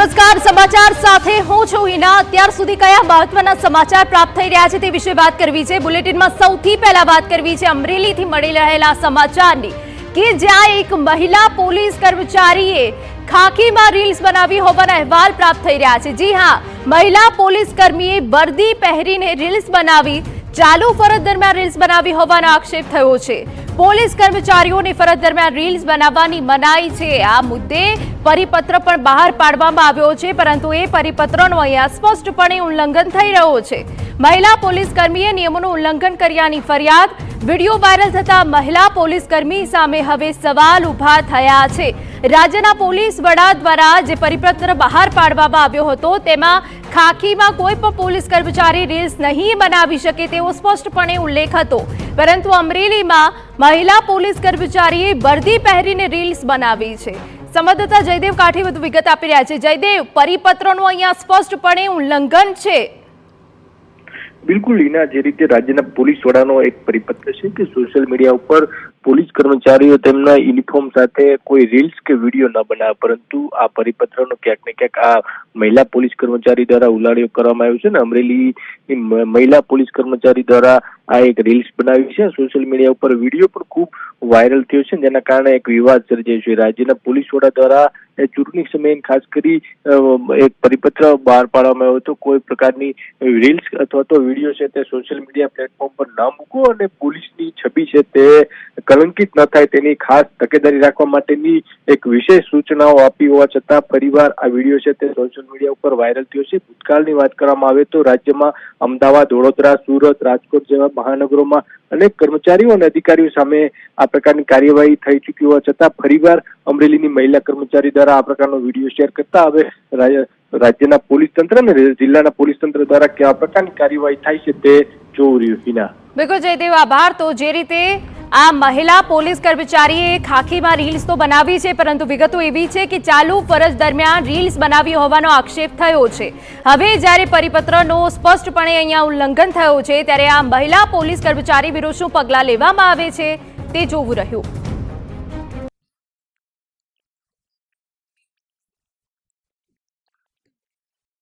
નમસ્કાર, સમાચાર સાથે હું છું હિના। અત્યાર સુધી કયા મહત્વના સમાચાર પ્રાપ્ત થઈ રહ્યા છે તે વિશે વાત કરવી છે। બુલેટિનમાં સૌથી પહેલા વાત કરવી છે અમરેલીથી મળી રહેલા સમાચારની કે જ્યાં એક મહિલા પોલીસ કર્મચારીએ ખાકીમાં રીલ્સ બનાવી હોવાના અહેવાલ પ્રાપ્ત થઈ રહ્યા છે। જી હા, મહિલા પોલીસ કર્મીએ વર્દી પહેરીને રીલ્સ બનાવી ચાલુ ફરજ દરમિયાન રીલ્સ બનાવી હોવાનો આક્ષેપ થયો છે। પોલીસ કર્મચારીઓને ફરજ દરમિયાન રીલ્સ બનાવવાની મનાઈ છે। આ મુદ્દે પરિપત્ર પણ બહાર પાડવામાં આવ્યો છે, પરંતુ એ પરિપત્રનો અહીંયા સ્પષ્ટપણે ઉલ્લંઘન થઈ રહ્યો છે। મહિલા પોલીસ કર્મીએ નિયમોનું ઉલ્લંઘન કર્યાની ફરિયાદ, વિડીયો વાયરલ થતા મહિલા પોલીસ કર્મી સામે હવે સવાલ ઉભા થયા છે। રાજ્યના પોલીસ વડા દ્વારા જે પરિપત્ર બહાર પાડવામાં આવ્યો હતો તેમાં ખાકીમાં કોઈ પણ પોલીસ કર્મચારી રીલ્સ નહીં બનાવી શકે તેવો સ્પષ્ટપણે ઉલ્લેખ હતો, પરંતુ અમરેલીમાં મહિલા પોલીસ કર્મચારીએ વર્દી પહેરીને રીલ્સ બનાવી છે। સંવાદદાતા જયદેવ કાઠી વધુ વિગત આપી રહ્યા છે। જયદેવ, પરિપત્રનું અહીંયા સ્પષ્ટપણે ઉલ્લંઘન છે। બિલકુલ હિના, જે રીતે રાજ્યના પોલીસ વડાનો એક પરિપત્ર છે કે સોશિયલ મીડિયા ઉપર પોલીસ કર્મચારીઓ તેમના યુનિફોર્મ સાથે કોઈ રીલ્સ કે વિડીયો ન બનાવે, પરંતુ આ પરિપત્રનો ક્યાંક ને ક્યાંક આ મહિલા પોલીસ કર્મચારી દ્વારા ઉલાળ્યો કરવામાં આવ્યો છે ને અમરેલી મહિલા પોલીસ કર્મચારી દ્વારા આ એક રીલ્સ બનાવી છે। સોશિયલ મીડિયા ઉપર વિડીયો પણ ખૂબ વાયરલ થયો છે, જેના કારણે એક વિવાદ સર્જાયો છે। રાજ્યના પોલીસ વડા દ્વારા ચૂંટણી સમયે ખાસ કરી એક પરિપત્ર બહાર પાડવામાં આવ્યો હતો, કોઈ પ્રકારની રીલ્સ અથવા તો વિડીયો છે તે સોશિયલ મીડિયા પ્લેટફોર્મ પર ન મૂકો અને પોલીસની છબી છે તે કલંકિત ન થાય તેની ખાસ તકેદારી રાખવા માટેની એક વિશેષ સૂચનાઓ આપી હોવા છતાં ફરીવાર આ વિડીયો છે તે સોશિયલ મીડિયા ઉપર વાયરલ થયો છે। ભૂતકાળની વાત કરવામાં આવે તો રાજ્યમાં અમદાવાદ, વડોદરા, સુરત, રાજકોટ જેવા મહાનગરોમાં અનેક કર્મચારીઓ અને અધિકારીઓ સામે આ પ્રકારની કાર્યવાહી થઈ ચૂકી હોવા છતાં ફરીવાર અમરેલીની મહિલા કર્મચારી દ્વારા આ પ્રકારનો વિડીયો શેર કરતા હવે રાજ્યના પોલીસ તંત્ર અને જિલ્લાના પોલીસ તંત્ર દ્વારા કેવા પ્રકારની કાર્યવાહી થાય છે તે જોવું રહ્યું। હિના, બિલકુલ જયદેવ, આભાર। તો જે રીતે આ મહિલા પોલીસ કર્મચારીએ ખાખીમાં રીલ્સ તો બનાવી છે, પરંતુ વિગતો એવી છે કે ચાલુ ફરજ દરમિયાન રીલ્સ બનાવી હોવાનો આક્ષેપ થયો છે। હવે જ્યારે પરિપત્રનો સ્પષ્ટપણે અહીંયા ઉલ્લંઘન થયો છે, ત્યારે આ મહિલા પોલીસ કર્મચારી વિરુદ્ધ શું પગલાં લેવામાં આવે છે તે જોવું રહ્યું।